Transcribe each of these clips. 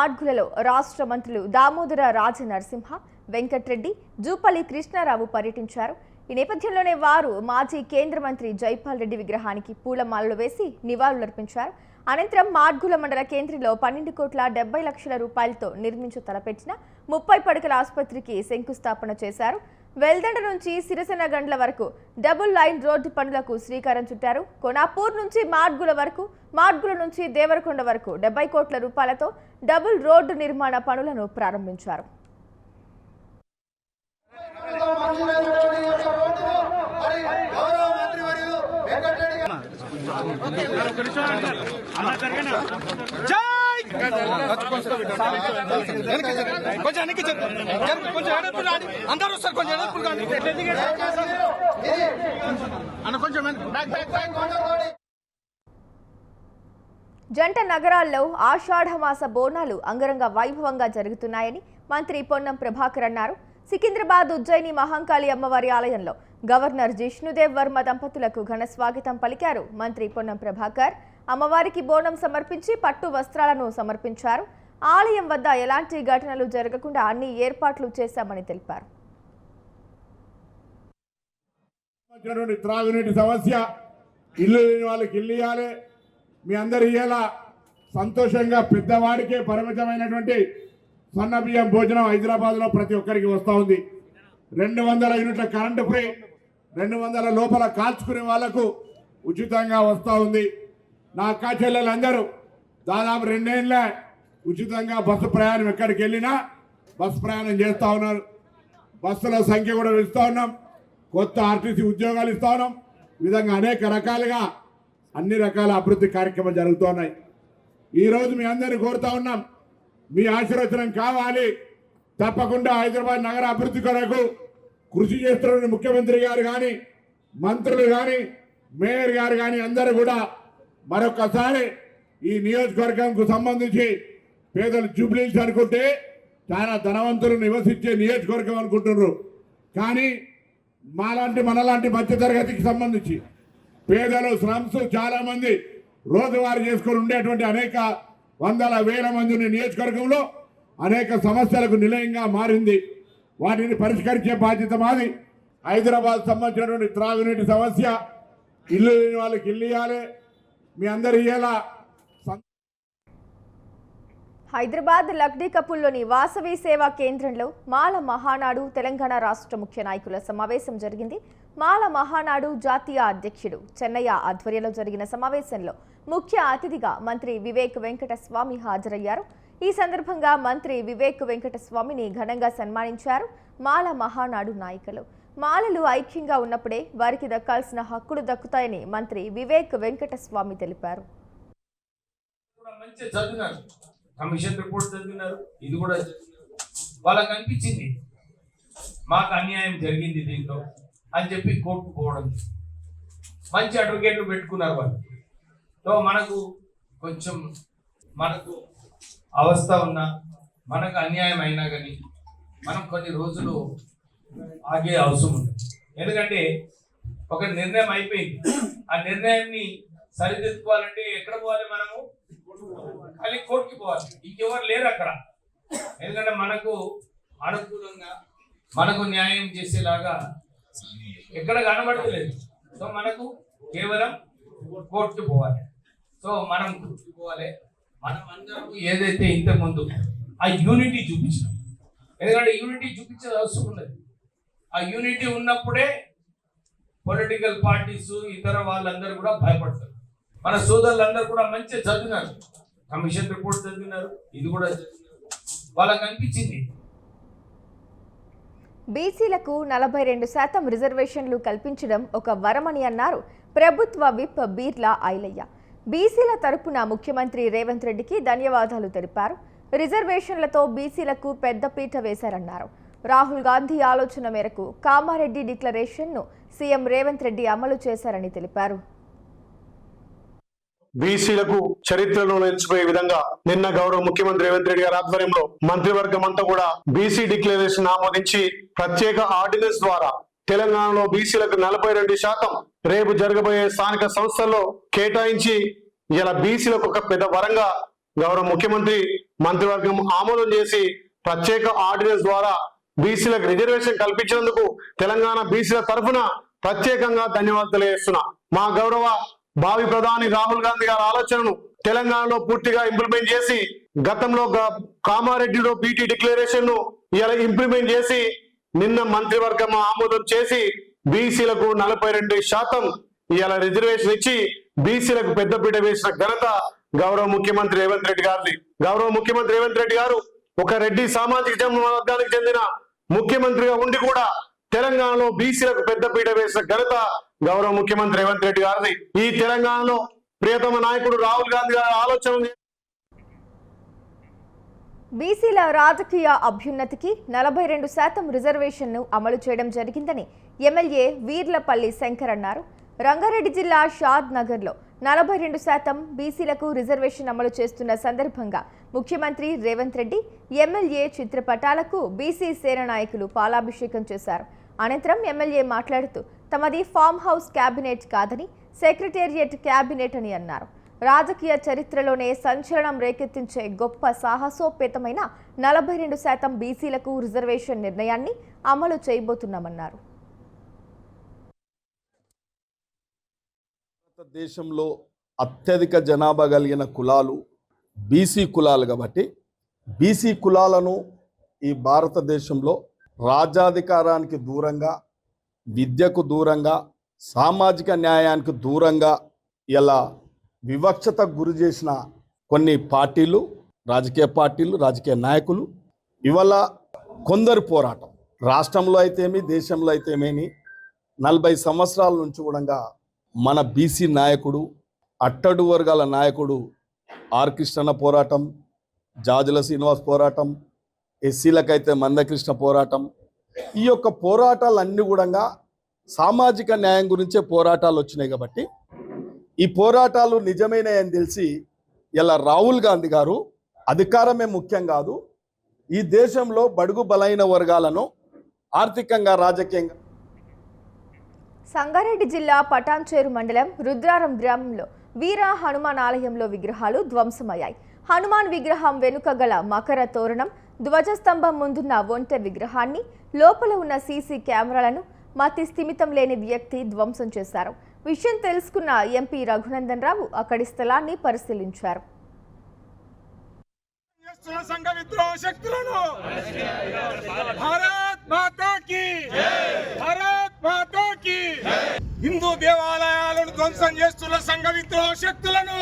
ఆర్గులలో రాష్ట్ర మంత్రులు దామోదర రాజనరసింహ, వెంకట్రెడ్డి, జూపల్లి కృష్ణారావు పర్యటించారు. ఈ నేపథ్యంలోనే వారు మాజీ కేంద్ర మంత్రి జైపాల్ రెడ్డి విగ్రహానికి పూలమాలలు వేసి నివాళులర్పించారు. అనంతరం మార్గుల మండల కేంద్రంలో 12,70,00,000 రూపాయలతో నిర్మించ తలపెట్టిన 30 పడకల ఆసుపత్రికి శంకుస్థాపన చేశారు. వెల్దండ నుంచి సిరసనగండ్ల వరకు డబుల్ లైన్ రోడ్డు పనులకు శ్రీకారం చుట్టారు. కోనాపూర్ నుంచి మార్గుల వరకు, మార్గుల నుంచి దేవరకొండ వరకు 70 కోట్ల రూపాయలతో డబుల్ రోడ్డు నిర్మాణ పనులను ప్రారంభించారు. జంట నగరాల్లో ఆషాఢమాస బోనాలు అంగరంగ వైభవంగా జరుగుతున్నాయని మంత్రి పొన్నం ప్రభాకర్ అన్నారు. సికింద్రాబాద్ ఉజ్జయిని మహంకాళి అమ్మవారి ఆలయంలో గవర్నర్ జిష్ణుదేవ్ వర్మ దంపతులకు ఘన స్వాగతం పలికారు. మంత్రి పొన్నం ప్రభాకర్ అమ్మవారికి బోనం సమర్పించి పట్టు వస్త్రాలను సమర్పించారు. ఆలయం వద్ద ఎలాంటి ఘటనలు జరగకుండా అన్ని ఏర్పాట్లు చేశామని తెలిపారు. త్రాగునీటి సమస్య, ఇల్లు లేని వాళ్ళకి ఇల్లు ఇవ్వాలి. మీ అందరు ఇయ్యాల సంతోషంగా పెద్దవాడికే పరిమితమైనటువంటి సన్న బియ్యం భోజనం హైదరాబాద్లో ప్రతి ఒక్కరికి వస్తూ ఉంది. 200 యూనిట్ల కరెంటు ఫ్రీ, 200 లోపల కాల్చుకునే వాళ్లకు ఉచితంగా వస్తూ ఉంది. నా అక్క చెల్లెలందరూ దాదాపు 2 ఏళ్ళ ఉచితంగా బస్సు ప్రయాణం ఎక్కడికి వెళ్ళినా బస్సు ప్రయాణం చేస్తూ ఉన్నారు. బస్సుల సంఖ్య కూడా ఇస్తూ ఉన్నాం. కొత్త ఆర్టీసీ ఉద్యోగాలు ఇస్తూ ఉన్నాం. ఈ విధంగా అనేక రకాలుగా అన్ని రకాల అభివృద్ధి కార్యక్రమాలు జరుగుతూ ఉన్నాయి. ఈరోజు మీ అందరినీ కోరుతా ఉన్నాం, మీ ఆశీర్వచనం కావాలి. తప్పకుండా హైదరాబాద్ నగర అభివృద్ధి కొరకు కృషి చేస్తున్న ముఖ్యమంత్రి గారు కానీ, మంత్రులు కానీ, మేయర్ గారు కానీ అందరూ కూడా మరొకసారి ఈ నియోజకవర్గంకు సంబంధించి పేదలు జూబ్లీస్ అనుకుంటే చాలా ధనవంతులు నివసించే నియోజకవర్గం అనుకుంటున్నారు. కానీ మనలాంటి మధ్యతరగతికి సంబంధించి పేదలు, స్లమ్స్ చాలా మంది రోజువారీ చేసుకొని ఉండేటువంటి అనేక వందల వేల మంది నియోజకవర్గంలో అనేక సమస్యలకు నిలయంగా మారింది. వాటిని పరిష్కరించే బాధ్యత మాది. హైదరాబాద్ సంబంధించినటువంటి త్రాగునీటి సమస్య, ఇల్లు లేని వాళ్ళకి ఇల్లు ఇవ్వాలి. మీ అందరు ఇయ్యాల. హైదరాబాద్ లక్డీ కపుల్లోని వాసవి సేవా కేంద్రంలో మాల మహానాడు తెలంగాణ రాష్ట్ర ముఖ్య నాయకుల సమావేశం జరిగింది. మాల మహానాడు జాతీయ అధ్యక్షుడు చెన్నయ్య ఆధ్వర్యంలో జరిగిన సమావేశంలో ముఖ్య అతిథిగా మంత్రి వివేక్ వెంకటస్వామి హాజరయ్యారు. ఈ సందర్భంగా మంత్రి వివేక్ వెంకటస్వామిని ఘనంగా సన్మానించారు. మాల మహానాడు నాయకులు మాలలు ఐక్యంగా ఉన్నప్పుడే వారికి దక్కాల్సిన హక్కులు దక్కుతాయని మంత్రి వివేక్ వెంకటస్వామి తెలిపారు. కమిషన్ రిపోర్ట్ చదివినారు, ఇది కూడా వాళ్ళకి అనిపించింది మాకు అన్యాయం జరిగింది దీంట్లో అని చెప్పి కోర్టుకు పోవడం. మంచి అడ్వకేట్లు పెట్టుకున్నారు వాళ్ళు. సో మనకు కొంచెం మనకు అవస్థ ఉన్నా, మనకు అన్యాయం అయినా కానీ మనం కొన్ని రోజులు ఆగే అవసరం ఉంది. ఎందుకంటే ఒక నిర్ణయం అయిపోయింది. ఆ నిర్ణయాన్ని సరిదిద్దుకోవాలంటే ఎక్కడ పోవాలి? మనము ఖాళీ కోర్టుకి పోవాలి. ఇంకెవరు లేరు అక్కడ. ఎందుకంటే మనకు అనుకూలంగా మనకు న్యాయం చేసేలాగా ఎక్కడ కనబడతలేదు. సో మనకు కేవలం కోర్టుకి పోవాలి. సో మనం కోర్టుకి పోవాలి. మనం అందరం ఏదైతే ఇంతకుముందు ఆ యూనిటీ చూపించినాం. ఎందుకంటే యూనిటీ చూపించేది అవసరం ఉన్నది. ఆ యూనిటీ ఉన్నప్పుడే పొలిటికల్ పార్టీస్ ఇతర వాళ్ళందరూ కూడా భయపడతారు. మన సోదరులందరూ కూడా మంచిగా చదివినారు, కమిషన్ రిపోర్ట్ చదివినారు, ఇది కూడా వాళ్ళకి అనిపించింది. బీసీలకు 42% రిజర్వేషన్లు కల్పించడం ఒక వరమని అన్నారు ప్రభుత్వ విప్ బీర్లా ఐలయ్య. బీసీల తరపున ముఖ్యమంత్రి రేవంత్ రెడ్డికి ధన్యవాదాలు తెలిపారు. రిజర్వేషన్లతో బీసీలకు పెద్దపీట వేశారన్నారు. రాహుల్ గాంధీ ఆలోచన మేరకు కామారెడ్డి డిక్లరేషన్ను సీఎం రేవంత్ రెడ్డి అమలు చేశారని తెలిపారు. బీసీలకు చరిత్రలో నిలిచిపోయే విధంగా నిన్న గౌరవ ముఖ్యమంత్రి రేవంత్ రెడ్డి గారి ఆధ్వర్యంలో మంత్రివర్గం అంతా కూడా బీసీ డిక్లరేషన్ ఆమోదించి ప్రత్యేక ఆర్డినెన్స్ ద్వారా తెలంగాణలో బీసీలకు 42% రేపు జరగబోయే స్థానిక సంస్థల్లో కేటాయించి ఇలా బీసీలకు ఒక పెద్ద వరంగా గౌరవ ముఖ్యమంత్రి మంత్రివర్గం ఆమోదం చేసి ప్రత్యేక ఆర్డినెన్స్ ద్వారా బీసీలకు రిజర్వేషన్ కల్పించినందుకు తెలంగాణ బీసీల తరఫున ప్రత్యేకంగా ధన్యవాదాలు తెలియజేస్తున్నా. మా గౌరవ భావి ప్రధాని రాహుల్ గాంధీ గారి ఆలోచనను తెలంగాణలో పూర్తిగా ఇంప్లిమెంట్ చేసి గతంలో కామారెడ్డిలో బీటీ డిక్లరేషన్ ను ఇలా ఇంప్లిమెంట్ చేసి నిన్న మంత్రివర్గం ఆమోదం చేసి బీసీలకు 42% ఇలా రిజర్వేషన్ ఇచ్చి బీసీలకు పెద్దపీట వేసిన ఘనత గౌరవ ముఖ్యమంత్రి రేవంత్ రెడ్డి గారిది. గౌరవ ముఖ్యమంత్రి రేవంత్ రెడ్డి గారు ఒక రెడ్డి సామాజిక వర్గానికి చెందిన ముఖ్యమంత్రిగా ఉండి కూడా తెలంగాణలో బీసీలకు పెద్దపీట వేసిన ఘనత గౌరవ ముఖ్యమంత్రి రేవంత్ రెడ్డి గారిది. ఈ తెలంగాణలో ప్రియతమ నాయకుడు రాహుల్ గాంధీ గారి ఆలోచన బీసీల రాజకీయ అభ్యున్నతికి 42% రిజర్వేషన్ను అమలు చేయడం జరిగిందని ఎమ్మెల్యే వీర్లపల్లి శంకర్ అన్నారు. రంగారెడ్డి జిల్లా షాద్ నగర్లో 42% బీసీలకు రిజర్వేషన్ అమలు చేస్తున్న సందర్భంగా ముఖ్యమంత్రి రేవంత్ రెడ్డి ఎమ్మెల్యే చిత్రపటాలకు బీసీ సేన నాయకులు పాలాభిషేకం చేశారు. అనంతరం ఎమ్మెల్యే మాట్లాడుతూ తమది ఫామ్ హౌస్ క్యాబినెట్ కాదని సెక్రటేరియట్ క్యాబినెట్ అని అన్నారు. రాజకీయ చరిత్రలోనే సంచలనం రేకెత్తించే గొప్ప సాహసోపేతమైన 42% బీసీలకు రిజర్వేషన్ నిర్ణయాన్ని అమలు చేయబోతున్నామన్నారు. భారతదేశంలో అత్యధిక జనాభా కలిగిన కులాలు బీసీ కులాలు కాబట్టి బీసీ కులాలను ఈ భారతదేశంలో రాజ్యాధికారానికి దూరంగా, విద్యకు దూరంగా, సామాజిక న్యాయానికి దూరంగా ఇలా వివక్షతకు గురి చేసిన కొన్ని పార్టీలు, రాజకీయ పార్టీలు, రాజకీయ నాయకులు ఇవాళ కొందరు పోరాటం రాష్ట్రంలో అయితేమి దేశంలో అయితేమేమి 40 సంవత్సరాల నుంచి కూడా మన బీసీ నాయకుడు, అట్టడు వర్గాల నాయకుడు ఆర్ కృష్ణన్న పోరాటం, జాజుల శ్రీనివాస్ పోరాటం, ఎస్సీలకైతే మందకృష్ణ పోరాటం, ఈ యొక్క పోరాటాలన్నీ కూడా సామాజిక న్యాయం గురించే పోరాటాలు వచ్చినాయి. కాబట్టి ఈ పోరాటాలు నిజమైనయని తెలిసి ఇలా రాహుల్ గాంధీ గారు అధికారమే ముఖ్యం కాదు, ఈ దేశంలో బడుగు బలైన వర్గాలను ఆర్థికంగా, రాజకీయంగా. సంగారెడ్డి జిల్లా పటాన్చేరు మండలం రుద్రారం గ్రామంలో వీర హనుమాన్ ఆలయంలో విగ్రహాలు ధ్వంసమయ్యాయి. హనుమాన్ విగ్రహం వెనుక గల మకర తోరణం, ధ్వజస్తంభం ముందున్న ఒంటె విగ్రహాన్ని, లోపల ఉన్న సీసీ కెమెరాలను మతి స్థిమితం లేని వ్యక్తి ధ్వంసం చేశారు. విషయం తెలుసుకున్న ఎంపీ రఘునందన్ రావు అక్కడి స్థలాన్ని పరిశీలించారు. హిందూ దేవాలయాలను ధ్వంసం చేస్తున్న సంఘ విద్రోహ శక్తులను,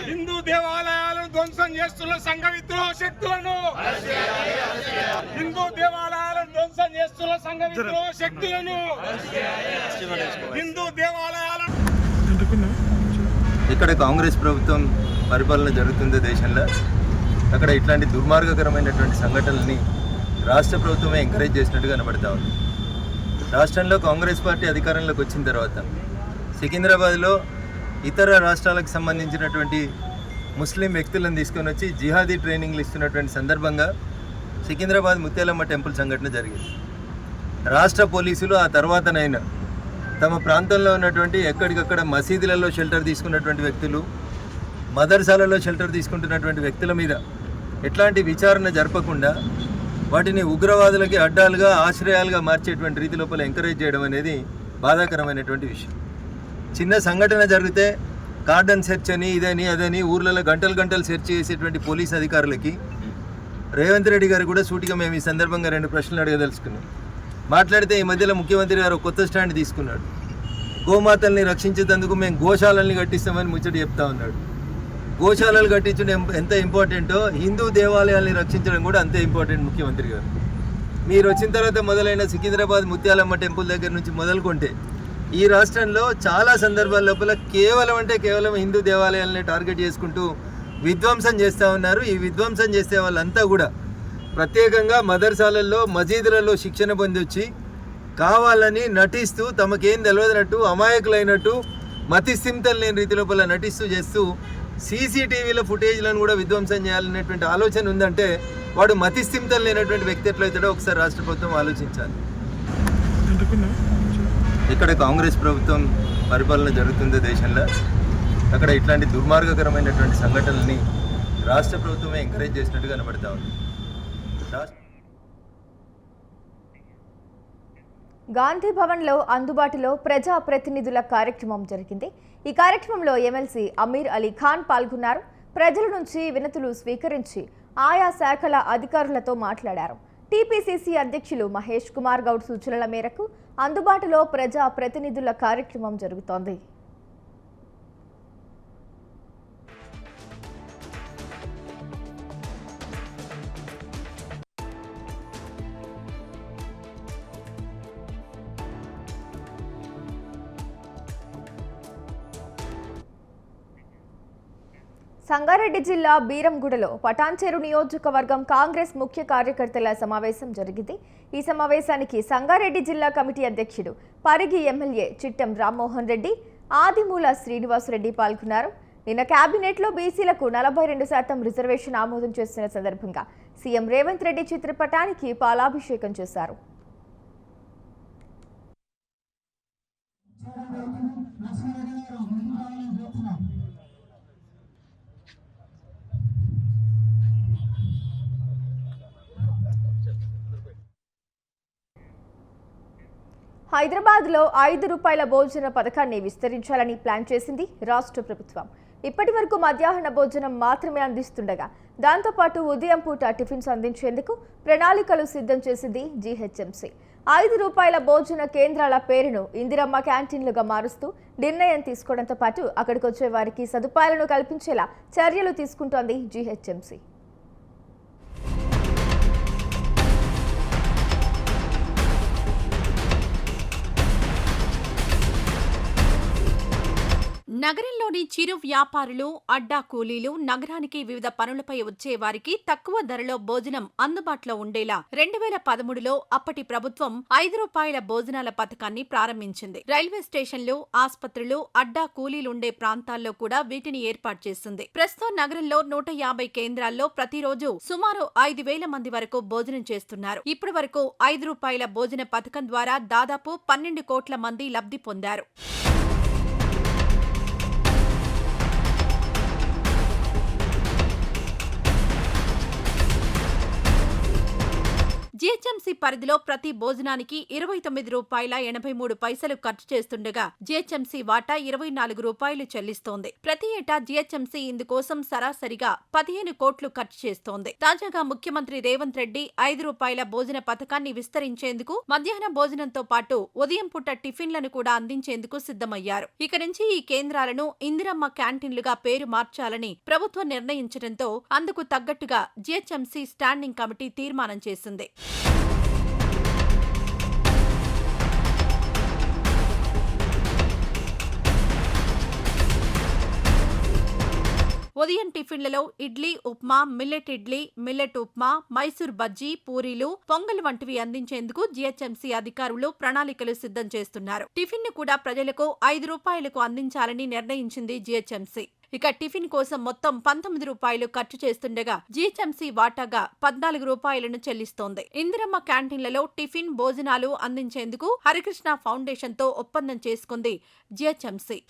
హిందూ దేవాలయాలను ధ్వంసం చేస్తున్న సంఘ విద్రోహ శక్తులను, హిందూ దేవాలయాలను ధ్వంసం చేస్తున్న సంఘ విద్రోహ శక్తులను, హిందూ దేవాలయాలను. ఇక్కడ కాంగ్రెస్ ప్రభుత్వం పరిపాలన జరుగుతుంది దేశంలో, అక్కడ ఇట్లాంటి దుర్మార్గకరమైనటువంటి సంఘటనల్ని రాష్ట్ర ప్రభుత్వమే ఎంకరేజ్ చేసినట్టుగా కనబడతా ఉంది. రాష్ట్రంలో కాంగ్రెస్ పార్టీ అధికారంలోకి వచ్చిన తర్వాత సికింద్రాబాద్లో ఇతర రాష్ట్రాలకు సంబంధించినటువంటి ముస్లిం వ్యక్తులను తీసుకొని వచ్చి జిహాదీ ట్రైనింగ్లు ఇస్తున్నటువంటి సందర్భంగా సికింద్రాబాద్ ముత్యాలమ్మ టెంపుల్ సంఘటన జరిగింది. రాష్ట్ర పోలీసులు ఆ తర్వాతనైనా తమ ప్రాంతంలో ఉన్నటువంటి ఎక్కడికక్కడ మసీదులలో షెల్టర్ తీసుకున్నటువంటి వ్యక్తులు, మదర్సాలలో షెల్టర్ తీసుకుంటున్నటువంటి వ్యక్తుల మీద ఎట్లాంటి విచారణ జరపకుండా వాటిని ఉగ్రవాదులకి అడ్డాలుగా, ఆశ్రయాలుగా మార్చేటువంటి రీతి లోపల ఎంకరేజ్ చేయడం అనేది బాధాకరమైనటువంటి విషయం. చిన్న సంఘటన జరిగితే కార్డన్ సెర్చ్ అని, ఇదని అదని ఊర్లలో గంటలు సెర్చ్ చేసేటువంటి పోలీస్ అధికారులకి రేవంత్ రెడ్డి గారు కూడా సూటిగా మేము ఈ సందర్భంగా 2 ప్రశ్నలు అడగదలుచుకున్నాం. మాట్లాడితే ఈ మధ్యలో ముఖ్యమంత్రి గారు కొత్త స్టాండ్ తీసుకున్నాడు. గోమాతల్ని రక్షించేందుకు మేము గోశాలల్ని కట్టిస్తామని ముచ్చట చెప్తా ఉన్నాడు. గోశాలలు కట్టించడం ఎంత ఇంపార్టెంటో హిందూ దేవాలయాల్ని రక్షించడం కూడా అంతే ఇంపార్టెంట్. ముఖ్యమంత్రి గారు మీరు వచ్చిన తర్వాత మొదలైన సికింద్రాబాద్ ముత్యాలమ్మ టెంపుల్ దగ్గర నుంచి మొదలుకుంటే ఈ రాష్ట్రంలో చాలా సందర్భాల లోపల కేవలం హిందూ దేవాలయాలని టార్గెట్ చేసుకుంటూ విధ్వంసం చేస్తూ ఉన్నారు. ఈ విధ్వంసం చేసే వాళ్ళంతా కూడా ప్రత్యేకంగా మదర్సాలల్లో, మసీదులలో శిక్షణ పొంది వచ్చి కావాలని నటిస్తూ తమకేం తెలియనట్టు, అమాయకులైనట్టు, మతిస్థిమితం లేని రీతి లోపల నటిస్తూ చేస్తూ సీసీటీవీల ఫుటేజ్లను కూడా విధ్వంసం చేయాలనేటువంటి ఆలోచన ఉందంటే వాడు మతిస్థిమితం లేనటువంటి వ్యక్తి ఎట్లయితాడో ఒకసారి రాష్ట్ర ప్రభుత్వం ఆలోచించాలి. ఇక్కడ కాంగ్రెస్ ప్రభుత్వం పరిపాలన జరుగుతుంది దేశంలో, అక్కడ ఇట్లాంటి దుర్మార్గకరమైనటువంటి సంఘటనల్ని రాష్ట్ర ప్రభుత్వమే ఎంకరేజ్ చేసినట్టు కనబడతా ఉంది. గాంధీ భవన్లో అందుబాటులో ప్రజా ప్రతినిధుల కార్యక్రమం జరిగింది. ఈ కార్యక్రమంలో ఎమ్మెల్సీ అమీర్ అలీ ఖాన్ పాల్గొన్నారు. ప్రజల నుంచి వినతులు స్వీకరించి ఆయా శాఖల అధికారులతో మాట్లాడారు. టీపీసీసీ అధ్యక్షులు మహేష్ కుమార్ గౌడ్ సూచనల మేరకు అందుబాటులో ప్రజా ప్రతినిధుల కార్యక్రమం జరుగుతోంది. సంగారెడ్డి జిల్లా బీరంగూడలో పటాన్చెరు నియోజకవర్గం కాంగ్రెస్ ముఖ్య కార్యకర్తల సమావేశం జరిగింది. ఈ సమావేశానికి సంగారెడ్డి జిల్లా కమిటీ అధ్యక్షుడు పరిగి ఎమ్మెల్యే చిట్టెం రామ్మోహన్ రెడ్డి, ఆదిమూల శ్రీనివాసరెడ్డి పాల్గొన్నారు. నిన్న కేబినెట్లో బీసీలకు 42% రిజర్వేషన్ ఆమోదం చేసిన సందర్భంగా సీఎం రేవంత్ రెడ్డి చిత్రపటానికి పాలాభిషేకం చేశారు. హైదరాబాద్లో 5 రూపాయల భోజన పథకాన్ని విస్తరించాలని ప్లాన్ చేసింది రాష్ట్ర ప్రభుత్వం. ఇప్పటి వరకు మధ్యాహ్న భోజనం మాత్రమే అందిస్తుండగా దాంతోపాటు ఉదయం పూట టిఫిన్స్ అందించేందుకు ప్రణాళికలు సిద్ధం చేసింది జీహెచ్ఎంసీ. 5 రూపాయల భోజన కేంద్రాల పేరును ఇందిరమ్మ క్యాంటీన్లుగా మారుస్తూ నిర్ణయం తీసుకోవడంతో పాటు అక్కడికి వచ్చే వారికి సదుపాయాలను కల్పించేలా చర్యలు తీసుకుంటోంది జీహెచ్ఎంసీ. నగరంలోని చిరు వ్యాపారులు, అడ్డా కూలీలు, నగరానికి వివిధ పనులపై వచ్చే వారికి తక్కువ ధరలో భోజనం అందుబాటులో ఉండేలా 2013లో అప్పటి ప్రభుత్వం 5 రూపాయల భోజనాల పథకాన్ని ప్రారంభించింది. రైల్వే స్టేషన్లు, ఆస్పత్రులు, అడ్డా కూలీలుండే ప్రాంతాల్లో కూడా వీటిని ఏర్పాటు చేసింది. ప్రస్తుతం నగరంలో 150 కేంద్రాల్లో ప్రతిరోజు సుమారు 5,000 మంది వరకు భోజనం చేస్తున్నారు. ఇప్పటి వరకు 5 రూపాయల భోజన పథకం ద్వారా దాదాపు 12 కోట్ల మంది లబ్ధి పొందారు. జీహెచ్ఎంసీ పరిధిలో ప్రతి భోజనానికి 29 రూపాయల 83 పైసలు ఖర్చు చేస్తుండగా జీహెచ్ఎంసీ వాటా 24 రూపాయలు చెల్లిస్తోంది. ప్రతి ఏటా జీహెచ్ఎంసీ ఇందుకోసం సరాసరిగా 15 కోట్లు ఖర్చు చేస్తోంది. తాజాగా ముఖ్యమంత్రి రేవంత్ రెడ్డి 5 రూపాయల భోజన పథకాన్ని విస్తరించేందుకు మధ్యాహ్న భోజనంతో పాటు ఉదయం పూట టిఫిన్లను కూడా అందించేందుకు సిద్ధమయ్యారు. ఇక నుంచి ఈ కేంద్రాలను ఇందిరమ్మ క్యాంటీన్లుగా పేరు మార్చాలని ప్రభుత్వం నిర్ణయించడంతో అందుకు తగ్గట్టుగా జీహెచ్ఎంసీ స్టాండింగ్ కమిటీ తీర్మానం చేసింది. ఉదయం టిఫిన్లలో ఇడ్లీ, ఉప్మా, మిల్లెట్ ఇడ్లీ, మిల్లెట్ ఉప్మా, మైసూర్ బజ్జీ, పూరీలు, పొంగల్ వంటివి అందించేందుకు జీహెచ్ఎంసీ అధికారులు ప్రణాళికలు సిద్ధం చేస్తున్నారు. టిఫిన్ ను కూడా ప్రజలకు 5 రూపాయలకు అందించాలని నిర్ణయించింది జీహెచ్ఎంసీ. ఇక టిఫిన్ కోసం మొత్తం 19 రూపాయలు ఖర్చు చేస్తుండగా జీహెచ్ఎంసీ వాటాగా 14 రూపాయలను చెల్లిస్తోంది. ఇందిరమ్మ క్యాంటీన్లలో టిఫిన్, భోజనాలు అందించేందుకు హరికృష్ణ ఫౌండేషన్తో ఒప్పందం చేసుకుంది జీహెచ్ఎంసీ.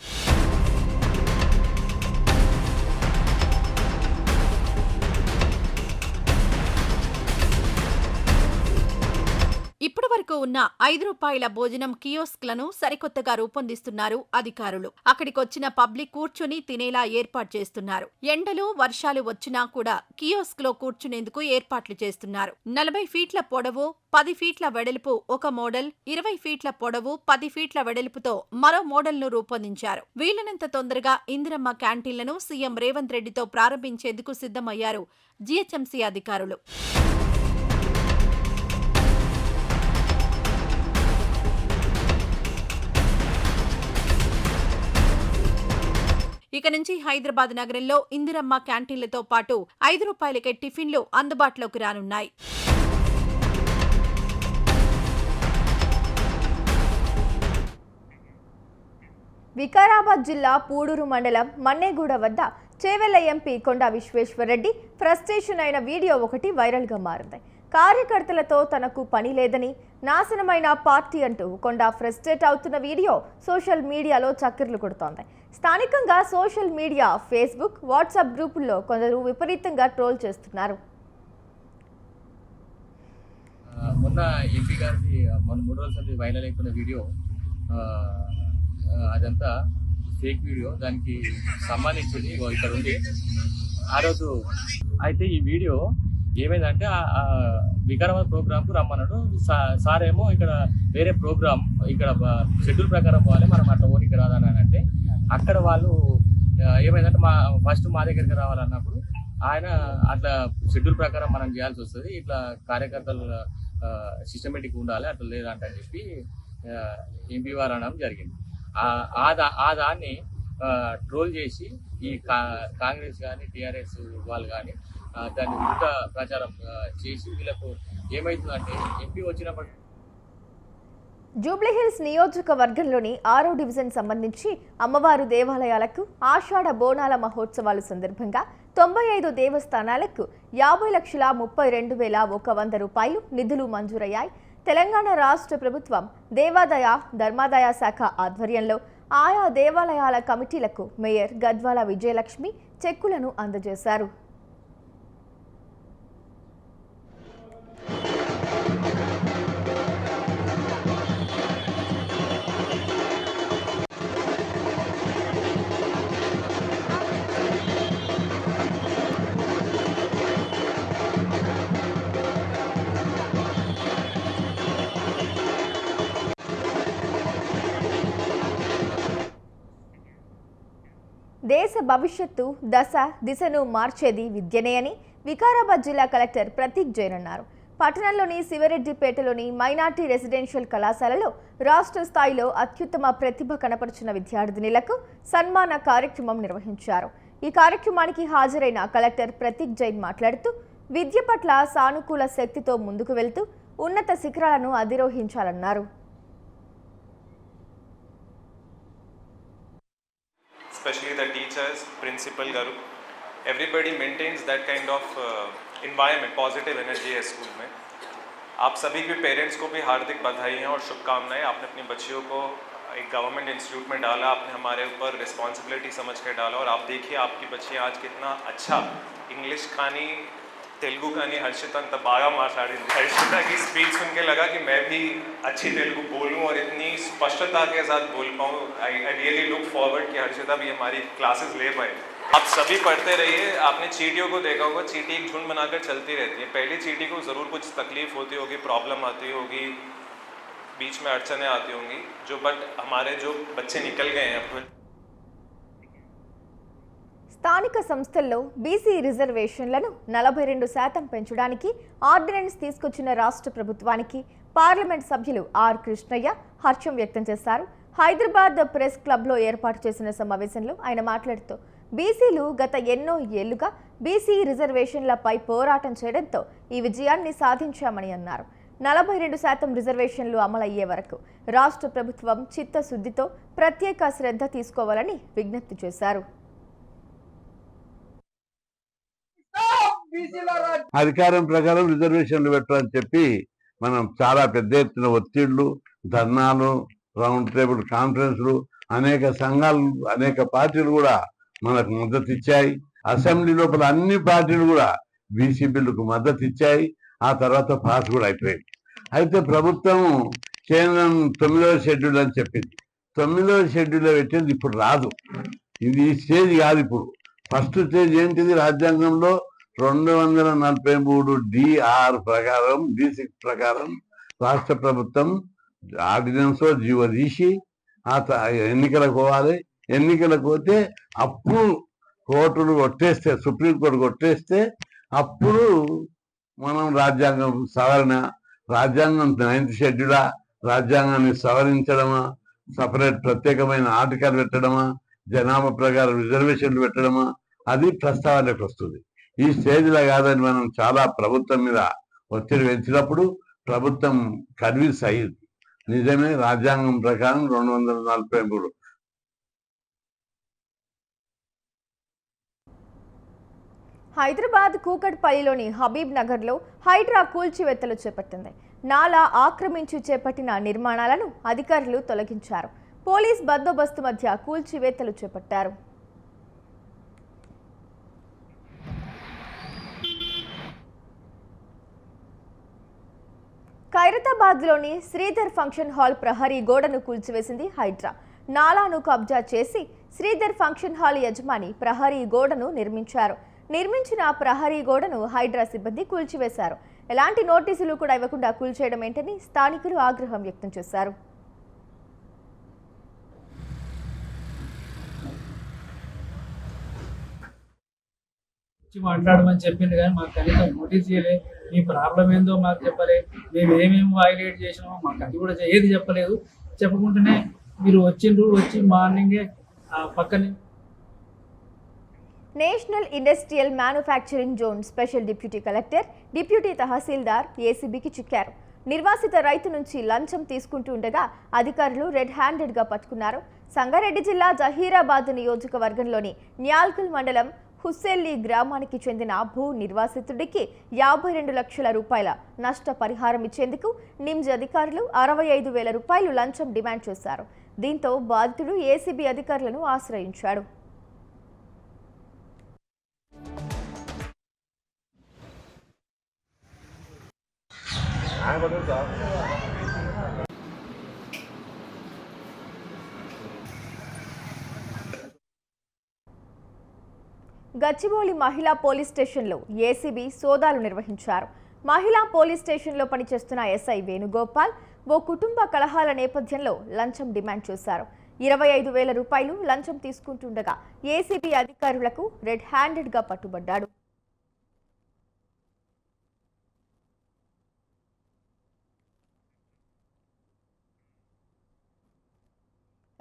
ఇప్పటి వరకు ఉన్న 5 రూపాయల భోజనం కియోస్క్లను సరికొత్తగా రూపొందిస్తున్నారు అధికారులు. అక్కడికొచ్చిన పబ్లిక్ కూర్చుని తినేలా ఏర్పాటు చేస్తున్నారు. ఎండలు, వర్షాలు వచ్చినా కూడా కియోస్క్ లో కూర్చునేందుకు ఏర్పాట్లు చేస్తున్నారు. 40 ఫీట్ల పొడవు, 10 ఫీట్ల వెడల్పు ఒక మోడల్, 20 ఫీట్ల పొడవు, 10 ఫీట్ల వెడల్పుతో మరో మోడల్ను రూపొందించారు. వీలైనంత తొందరగా ఇందిరమ్మ క్యాంటీన్లను సీఎం రేవంత్ రెడ్డితో ప్రారంభించేందుకు సిద్ధమయ్యారు జీహెచ్ఎంసీ అధికారులు. ఇక నుంచి హైదరాబాద్ నగరంలో ఇందిరమ్మ క్యాంటీన్లతో పాటు 5 రూపాయలకే టిఫిన్లు అందుబాటులోకి రానున్నాయి. వికారాబాద్ జిల్లా పూడూరు మండలం మన్నేగూడ వద్ద చేవెళ్ల ఎంపీ కొండా విశ్వేశ్వరరెడ్డి ఫ్రస్ట్రేషన్ అయిన వీడియో ఒకటి వైరల్గా మారింది. కార్యకర్తలతో తనకు పని లేదని, నాశనమైన పార్టీ అంటూ కొండా ఫ్రస్ట్రేట్ అవుతున్న వీడియో సోషల్ మీడియాలో చక్కర్లు కొడుతోంది. స్థానికంగా సోషల్ మీడియా, ఫేస్బుక్, వాట్సాప్ గ్రూపుల్లో కొందరు విపరీతంగా ట్రోల్ చేస్తున్నారు. మొన్న ఎంపీ గారికి మొన్న 3 రోజుల వైరల్ అయిపోయిన వీడియో, అదంతా ఫేక్ వీడియో. దానికి సంబంధించింది ఇక్కడ ఉంది ఆ రోజు. అయితే ఈ వీడియో ఏమైందంటే వికారాబాద్ ప్రోగ్రామ్కు రమ్మన్నాడు సార్. ఏమో ఇక్కడ వేరే ప్రోగ్రామ్, ఇక్కడ షెడ్యూల్ ప్రకారం పోవాలి, మనం అట్లా ఓనికి రాదని అంటే అక్కడ వాళ్ళు ఏమైందంటే ఫస్ట్ మా దగ్గరికి రావాలన్నప్పుడు ఆయన అట్లా షెడ్యూల్ ప్రకారం మనం చేయాల్సి వస్తుంది, ఇట్లా కార్యకర్తలు సిస్టమేటిక్ ఉండాలి, అట్లా లేదంట అని చెప్పి ఎంపీ వారు అనడం జరిగింది. ఆ దాన్ని ట్రోల్ చేసి ఈ కాంగ్రెస్ కానీ టీఆర్ఎస్ వాళ్ళు కానీ దాన్ని ఉల్ట ప్రచారం చేసి వీళ్ళకు ఏమవుతుందంటే ఎంపీ వచ్చినప్పటి జూబ్లీహిల్స్ నియోజకవర్గంలోని 6వ డివిజన్ సంబంధించి అమ్మవారు దేవాలయాలకు ఆషాఢ బోనాల మహోత్సవాల సందర్భంగా 95 దేవస్థానాలకు 50,32,100 రూపాయలు నిధులు మంజూరయ్యాయి. తెలంగాణ రాష్ట్ర ప్రభుత్వం దేవాదాయ ధర్మాదాయ శాఖ ఆధ్వర్యంలో ఆయా దేవాలయాల కమిటీలకు మేయర్ గద్వాల విజయలక్ష్మి చెక్కులను అందజేశారు. దేశ భవిష్యత్తు దిశను మార్చేది విద్యనే అని వికారాబాద్ జిల్లా కలెక్టర్ ప్రతీక్ జైన్ అన్నారు. పట్టణంలోని శివరెడ్డిపేటలోని మైనార్టీ రెసిడెన్షియల్ కళాశాలలో రాష్ట్ర స్థాయిలో అత్యుత్తమ ప్రతిభ కనపరిచిన విద్యార్థినులకు సన్మాన కార్యక్రమం నిర్వహించారు. ఈ కార్యక్రమానికి హాజరైన కలెక్టర్ ప్రతీక్ జైన్ మాట్లాడుతూ విద్య పట్ల సానుకూల శక్తితో ముందుకు వెళ్తూ ఉన్నత శిఖరాలను అధిరోహించాలన్నారు. Especially the teachers, principal garu, everybody maintains that kind of environment, positive energy है स्कूल में. आप सभी के पेरेंट्स को भी हार्दिक बधाइयाँ और शुभकामनाएं. आपने अपनी बच्चियों को एक गवर्नमेंट इंस्टीट्यूट में डाला, आपने हमारे ऊपर रिस्पॉन्सिबिलिटी समझ कर डाला और आप देखिए आपकी बच्चियाँ आज कितना अच्छा इंग्लिश खानी, तेलुगु खानी. हर्षिता तबागा मार हर्षिता की स्पीच सुन के लगा कि मैं भी अच्छी तेलुगु बोलूं और इतनी स्पष्टता के साथ बोल पाऊँ. आई रियली लुक फॉरवर्ड कि हर्षिता भी हमारी क्लासेस ले पाए. आप सभी पढ़ते रहिए. आपने चींटियों को देखा होगा, चींटी एक झुंड बनाकर चलती रहती है. पहली चींटी को ज़रूर कुछ तकलीफ होती होगी, प्रॉब्लम आती होगी, बीच में अड़चने आती होंगी, बट हमारे जो बच्चे निकल गए हैं. స్థానిక సంస్థల్లో బీసీ రిజర్వేషన్లను 42% పెంచడానికి ఆర్డినెన్స్ తీసుకొచ్చిన రాష్ట్ర ప్రభుత్వానికి పార్లమెంట్ సభ్యులు ఆర్ కృష్ణయ్య హర్షం వ్యక్తం చేశారు. హైదరాబాద్ ప్రెస్ క్లబ్లో ఏర్పాటు చేసిన సమావేశంలో ఆయన మాట్లాడుతూ బీసీలు గత ఎన్నో ఏళ్లుగా బీసీ రిజర్వేషన్లపై పోరాటం చేయడంతో ఈ విజయాన్ని సాధించామని అన్నారు. 42% రిజర్వేషన్లు అమలయ్యే వరకు రాష్ట్ర ప్రభుత్వం చిత్తశుద్ధితో ప్రత్యేక శ్రద్ధ తీసుకోవాలని విజ్ఞప్తి చేశారు. అధికారం ప్రకారం రిజర్వేషన్లు పెట్టాలని చెప్పి మనం చాలా పెద్ద ఎత్తున ఒత్తిళ్లు, ధర్నాలు, రౌండ్ టేబుల్ కాన్ఫరెన్స్లు, అనేక సంఘాలు, అనేక పార్టీలు కూడా మనకు మద్దతు ఇచ్చాయి. అసెంబ్లీ లోపల అన్ని పార్టీలు కూడా బీసీ బిల్లుకు మద్దతు ఇచ్చాయి. ఆ తర్వాత పాస్ కూడా అయిపోయింది. అయితే ప్రభుత్వం కేంద్రం 9వ షెడ్యూల్ అని చెప్పింది. 9వ షెడ్యూల్లో పెట్టింది ఇప్పుడు రాదు. ఇది స్టేజ్ కాదు. ఇప్పుడు ఫస్ట్ స్టేజ్ ఏంటిది? రాజ్యాంగంలో 243 DR ప్రకారం, D6 ప్రకారం రాష్ట్ర ప్రభుత్వం ఆర్డినెన్స్ జీవో తీసి ఎన్నికలకు పోవాలి. ఎన్నికలకు పోతే అప్పుడు కోర్టులు కొట్టేస్తే, సుప్రీంకోర్టు కొట్టేస్తే అప్పుడు మనం రాజ్యాంగం సవరణ, రాజ్యాంగం 9th షెడ్యూలా, రాజ్యాంగాన్ని సవరించడమా, సపరేట్ ప్రత్యేకమైన ఆర్టికల్ పెట్టడమా, జనాభా ప్రకారం రిజర్వేషన్లు పెట్టడమా, అది ప్రస్తావనకు వస్తుంది. ఈ స్టేజ్లో కాదని మనం చాలా ప్రభుత్వం మీద ఒత్తిడి పెంచినప్పుడు ప్రభుత్వం కన్విన్స్ అయ్యింది. నిజమే, రాజ్యాంగం ప్రకారం 243. హైదరాబాద్ కూకట్పల్లిలోని హబీబ్ నగర్లో హైడ్రా కూల్చివేతలు చేపట్టింది. నాలా ఆక్రమించి చేపట్టిన నిర్మాణాలను అధికారులు తొలగించారు. పోలీస్ బందోబస్తు మధ్య కూల్చివేతలు చేపట్టారు. ఖైరతాబాద్లోని శ్రీధర్ ఫంక్షన్ హాల్ ప్రహరీ గోడను కూల్చివేసింది హైడ్రా. నాలాను కబ్జా చేసి శ్రీధర్ ఫంక్షన్ హాల్ యజమాని ప్రహరీ గోడను నిర్మించిన ప్రహరీ గోడను హైడ్రా సిబ్బంది కూల్చివేశారు. ఎలాంటి నోటీసులు కూడా ఇవ్వకుండా కూల్చేయడం ఏంటని స్థానికులు ఆగ్రహం వ్యక్తం చేశారు. మాట్లాడమని చెప్పింది కానీ మాకు కనీసం నోటీస్ చేయలే. మీ ప్రాబ్లం ఏందో మాకు చెప్పలే. మేము ఏమేమి వైలేట్ చేసినామో మాకు అది కూడా ఏది చెప్పలేదు. చెప్పకుండానే మీరు వచ్చి మార్నింగే పక్కనే national industrial manufacturing zone special deputy collector, deputy tahsildar ఏసీబీకి చిక్కారు. నిర్వాసిత రైతు నుంచి లంచం తీసుకుంటూ ఉండగా అధికారులు రెడ్ హ్యాండెడ్గా పట్టుకున్నారు. సంగారెడ్డి జిల్లా జహీరాబాద్ నియోజకవర్గంలోని న్యాల్కల్ మండలం హుస్సేల్లి గ్రామానికి చెందిన భూ నిర్వాసితుడికి 52 లక్షల రూపాయల నష్టపరిహారం ఇచ్చేందుకు నిమ్స్ అధికారులు 65,000 రూపాయలు లంచం డిమాండ్ చేశారు. దీంతో బాధితుడు ఏసీబీ అధికారులను ఆశ్రయించాడు. గచ్చిబౌలి మహిళా పోలీస్ స్టేషన్లో ఏసీబీ సోదాలు నిర్వహించారు. మహిళా పోలీస్ స్టేషన్లో పనిచేస్తున్న ఎస్ఐ వేణుగోపాల్ ఓ కుటుంబ కలహాల నేపథ్యంలో లంచం డిమాండ్ చేశారు. 25,000 రూపాయలు లంచం తీసుకుంటుండగా ఏసీబీ అధికారులకు రెడ్ హ్యాండెడ్గా పట్టుబడ్డాడు.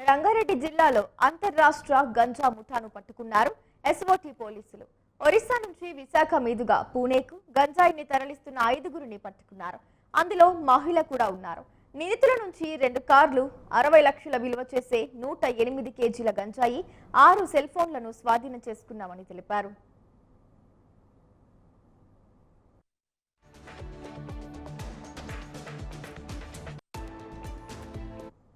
రంగారెడ్డి జిల్లాలో అంతర్రాష్ట్ర గంజా ముఠాను పట్టుకున్నారు ఎస్ఓటీ పోలీసులు. ఒరిస్సా నుంచి విశాఖ మీదుగా పూణేకు గంజాయిని తరలిస్తున్న 5గురిని పట్టుకున్నారు. అందులో మహిళ కూడా ఉన్నారు. నిందితుల నుంచి 2 కార్లు, 60 లక్షల విలువ చేసే 108 కేజీల గంజాయి, 6 సెల్ ఫోన్లను స్వాధీనం చేసుకున్నామని తెలిపారు.